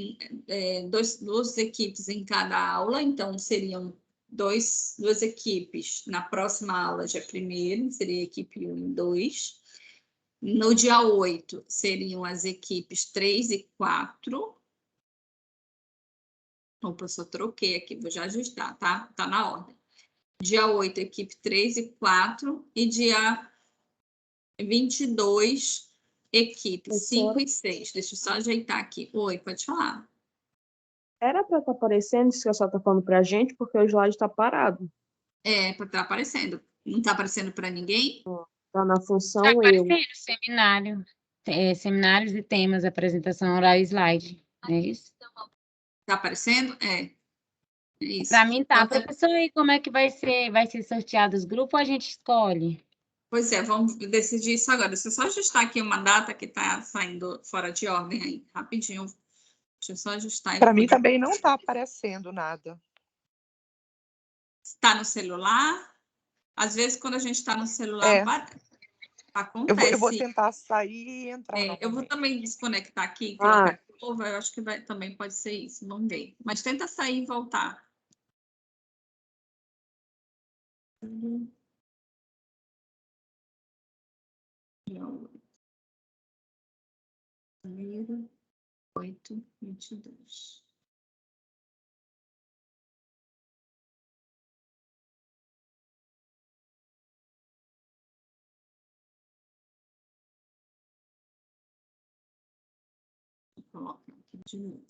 2 equipes em cada aula, então seriam 2 equipes na próxima aula, dia 1º, seria a equipe 1 e 2. No dia 8, seriam as equipes 3 e 4. Opa, eu só troquei aqui, vou já ajustar, tá? Tá na ordem. Dia 8, equipe 3 e 4. E dia 22 equipes, 5 Professora, e 6. Deixa eu só ajeitar aqui. Oi, pode falar. era para estar aparecendo isso que a senhora está falando para a gente, porque o slide está parado. É, para estar aparecendo. Não está aparecendo para ninguém? Está na Tá função eu. aparecendo seminário, seminários e temas, apresentação oral e slide. É isso? Está aparecendo? É isso. Para mim tá. Então, Professor, e como é que vai ser? Vai ser sorteado os grupos ou a gente escolhe? pois é, vamos decidir isso agora. Deixa eu só ajustar aqui uma data que está saindo fora de ordem aí, rapidinho. Deixa eu só ajustar. Para mim também não está aparecendo nada. Está no celular? Às vezes, quando a gente está no celular, É. acontece. Eu vou tentar sair e entrar Eu vou novamente. também desconectar aqui e colocar de novo. Eu acho que também pode ser isso. Vamos ver. Mas tenta sair e voltar. Janeiro, 8/22. Vou colocar aqui de novo.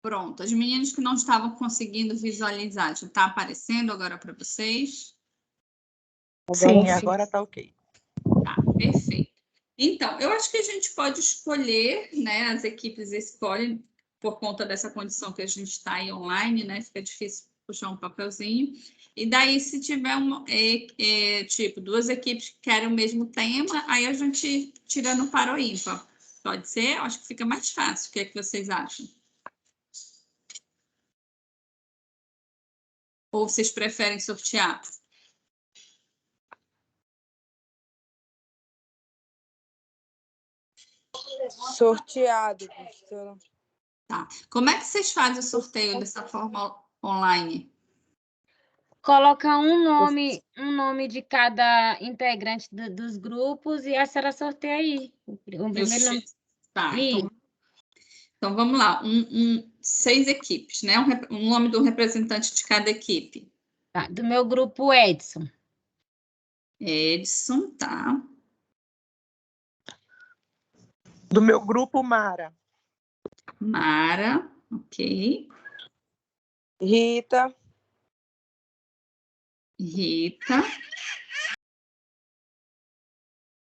Pronto, as meninas que não estavam conseguindo visualizar, já está aparecendo agora para vocês? Sim, agora está ok. Tá, perfeito. Então, eu acho que a gente pode escolher, né? As equipes escolhem por conta dessa condição que a gente está aí online, né? Fica difícil puxar um papelzinho. E daí, se tiver tipo, duas equipes que querem o mesmo tema, aí a gente tira no par ou ímpar. Pode ser? Eu acho que fica mais fácil. O que é que vocês acham? Ou vocês preferem sortear? Sorteado, professora. Tá. Como é que vocês fazem o sorteio dessa forma online? Coloca um nome de cada integrante dos grupos e a senhora sorteia aí. O primeiro nome. Tá, Isso. então vamos lá. 6 equipes, né? Um nome do representante de cada equipe. Tá, do meu grupo, Edson. Edson, tá. Do meu grupo, Mara. Mara, ok. Rita. Rita.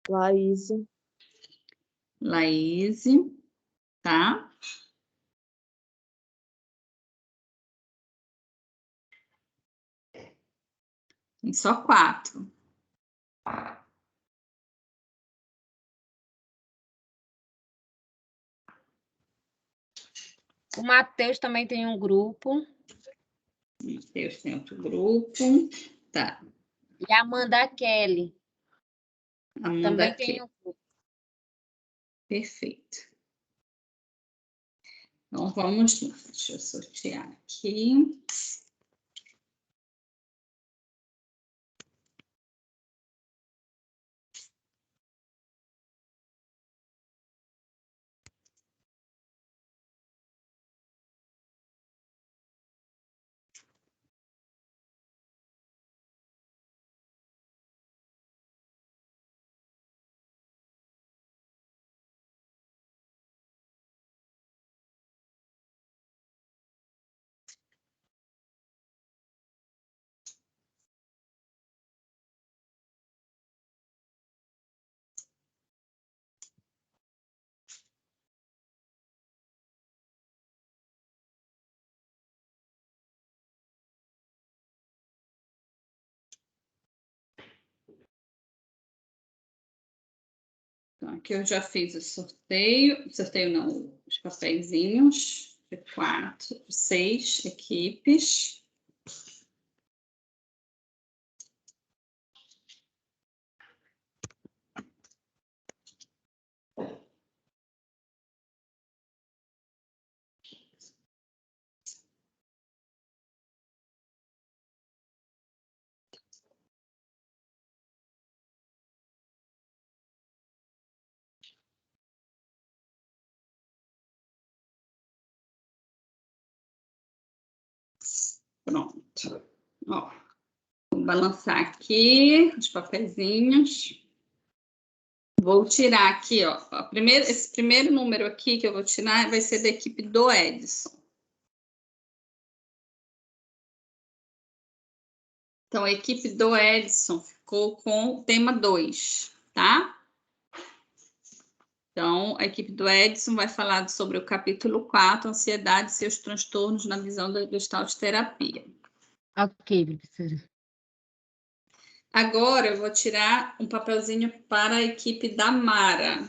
Laís. Laís, tá. Tem só 4. O Matheus também tem um grupo. Matheus tem outro grupo. Tá. E a Amanda Kelly. Amanda Também tem um grupo. Perfeito. Então, vamos lá. Deixa eu sortear aqui. Aqui eu já fiz o sorteio. Sorteio não, os papeizinhos. De 4, 6 equipes. Pronto. Ó, vou balançar aqui os papeizinhos. Vou tirar aqui, ó. Esse primeiro número aqui que eu vou tirar vai ser da equipe do Edson. Então, a equipe do Edson ficou com o tema 2, tá? Então, a equipe do Edson vai falar sobre o capítulo 4, ansiedade e seus transtornos na visão da Gestalt terapia. Ok, professora. Agora, eu vou tirar um papelzinho para a equipe da Mara.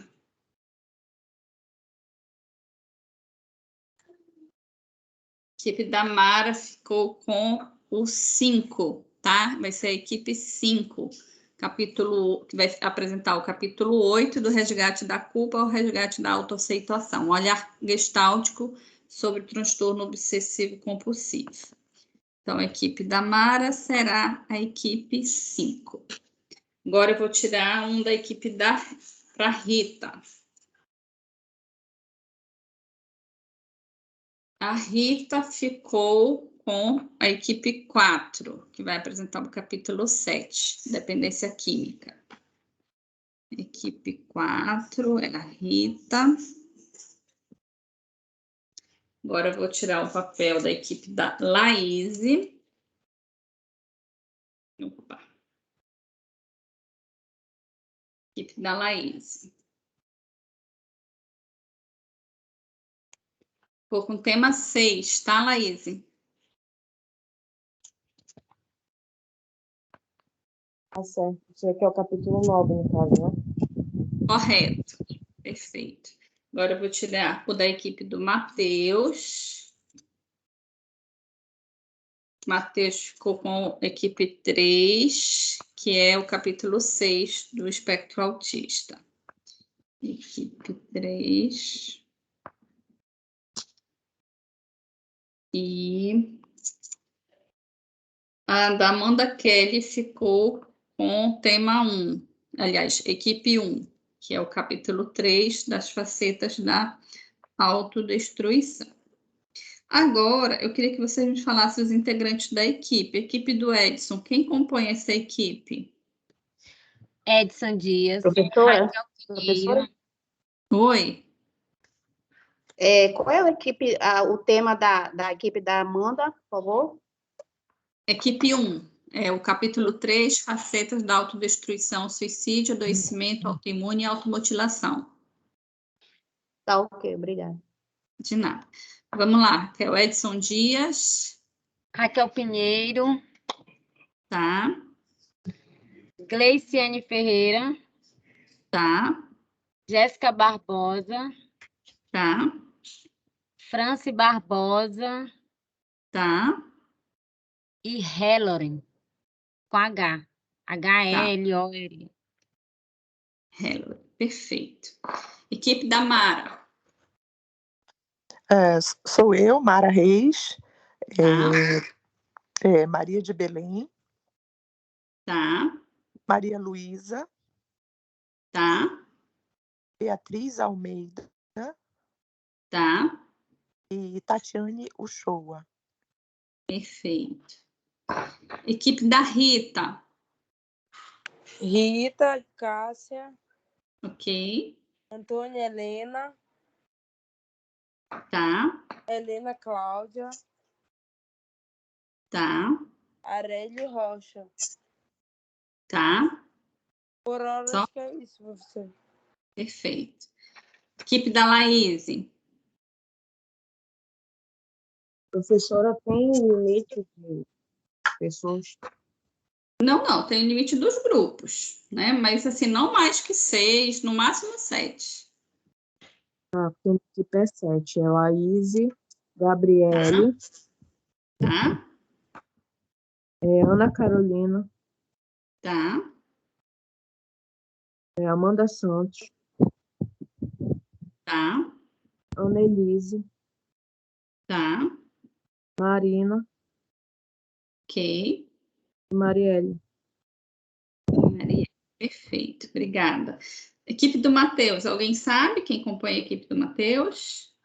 A equipe da Mara ficou com o 5, tá? Vai ser a equipe 5. Capítulo, que vai apresentar o capítulo 8 do resgate da culpa ao resgate da autoaceitação. Um olhar gestáltico sobre o transtorno obsessivo compulsivo. Então, a equipe da Mara será a equipe 5. Agora eu vou tirar um da equipe para Rita. A Rita ficou com a equipe 4, que vai apresentar o capítulo 7, dependência química. Equipe 4 é a Rita. Agora eu vou tirar o papel da equipe da Laís. Opa. Equipe da Laís. Vou com o tema 6, tá, Laís? Tá certo. Isso aqui é o capítulo 9, no caso, né? Correto. Perfeito. Agora eu vou tirar o da equipe do Matheus. Matheus ficou com a equipe 3, que é o capítulo 6 do espectro autista. Equipe 3. E a da Amanda Kelly ficou com o tema 1. Aliás, equipe 1, que é o capítulo 3 das facetas da autodestruição. Agora, eu queria que vocês me falassem os integrantes da equipe. Equipe do Edson, quem compõe essa equipe? Edson Dias. Professora? Raquel Professora? Oi? Qual é o tema da equipe da Amanda, por favor? Equipe 1, é o capítulo 3, facetas da autodestruição, suicídio, adoecimento autoimune e automutilação. Tá ok, obrigada. De nada. Vamos lá, que é o Edson Dias, Raquel Pinheiro. tá? Gleiciane Ferreira. Tá, Jéssica Barbosa. tá, Franci Barbosa. tá. E Helloren, com H. H-E-L-O-R. Hello, perfeito. Equipe da Mara, Sou eu, Mara Reis, tá? Maria de Belém, Tá, Maria Luísa, tá, Beatriz Almeida tá. e Tatiane Uchoa. Perfeito. Equipe da Rita, Rita, Cássia, ok? Antônia Helena, Tá, Helena Cláudia, tá, Arélio Rocha. tá. Por hora, Só? acho que é isso, professor. Perfeito. Equipe da Laís, Professora, tem limite de pessoas? Não, tem o limite dos grupos, né? Mas assim, não mais que 6, no máximo 7. Ah, porque a equipe é 7. É Laís, Gabriele, Tá? Ana Carolina, Tá? Amanda Santos, Tá? Ana Elise, Tá? Marina Ok. e Marielle. Maria, perfeito, obrigada. Equipe do Matheus, alguém sabe quem compõe a equipe do Matheus?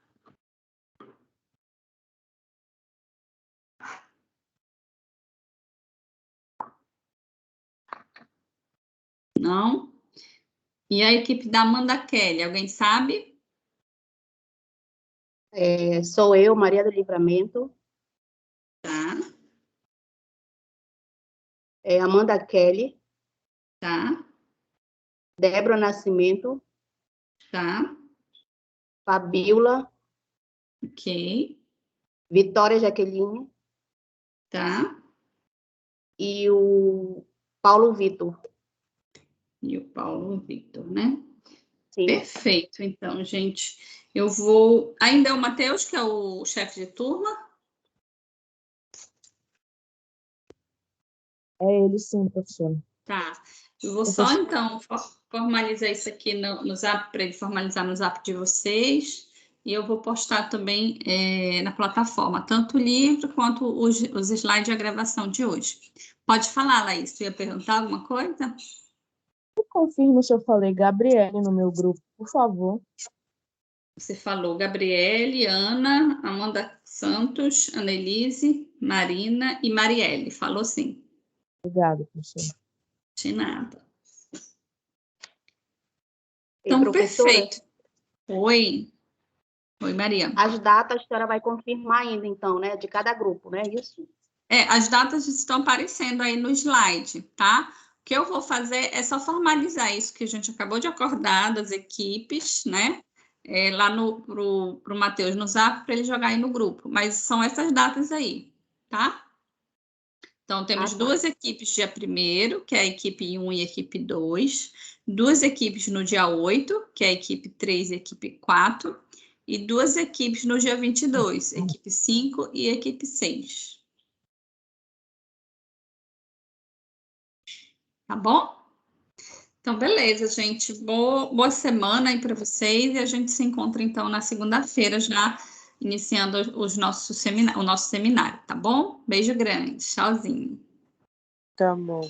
Não? E a equipe da Amanda Kelly, alguém sabe? Sou eu, Maria do Livramento, Tá, Amanda Kelly, tá, Débora Nascimento, tá, Fabiola, ok, Vitória Jaqueline tá. e o Paulo Vitor. E o Paulo Victor, né? Sim. Perfeito, então, gente. Eu vou. Ainda é o Matheus, que é o chefe de turma? É ele sim, professora. Tá. Eu vou só, então, formalizar isso aqui no Zap, para ele formalizar no Zap de vocês. E eu vou postar também na plataforma, tanto o livro quanto os slides de gravação de hoje. Pode falar, Laís. Tu ia perguntar alguma coisa? Confirme se eu falei Gabriele no meu grupo, por favor. Você falou Gabriele, Ana, Amanda Santos, Annelise, Marina e Marielle. Falou sim. Obrigada, professora. De nada. E, Então, professora, perfeito. Oi. Oi, Maria. as datas a senhora vai confirmar ainda, então, né? De cada grupo, né? Isso? As datas estão aparecendo aí no slide, tá? O que eu vou fazer é só formalizar isso que a gente acabou de acordar das equipes, né? Lá pro Matheus no Zap, para ele jogar aí no grupo. Mas são essas datas aí, tá? Então, temos tá. duas equipes dia 1º, que é a equipe 1 e a equipe 2. Duas equipes no dia 8, que é a equipe 3 e a equipe 4. E duas equipes no dia 22, equipe 5 e equipe 6. Tá bom? Então, beleza, gente. Boa semana aí para vocês. E a gente se encontra, então, na segunda-feira, já iniciando o nosso seminário, tá bom? Beijo grande. Tchauzinho. Tá bom.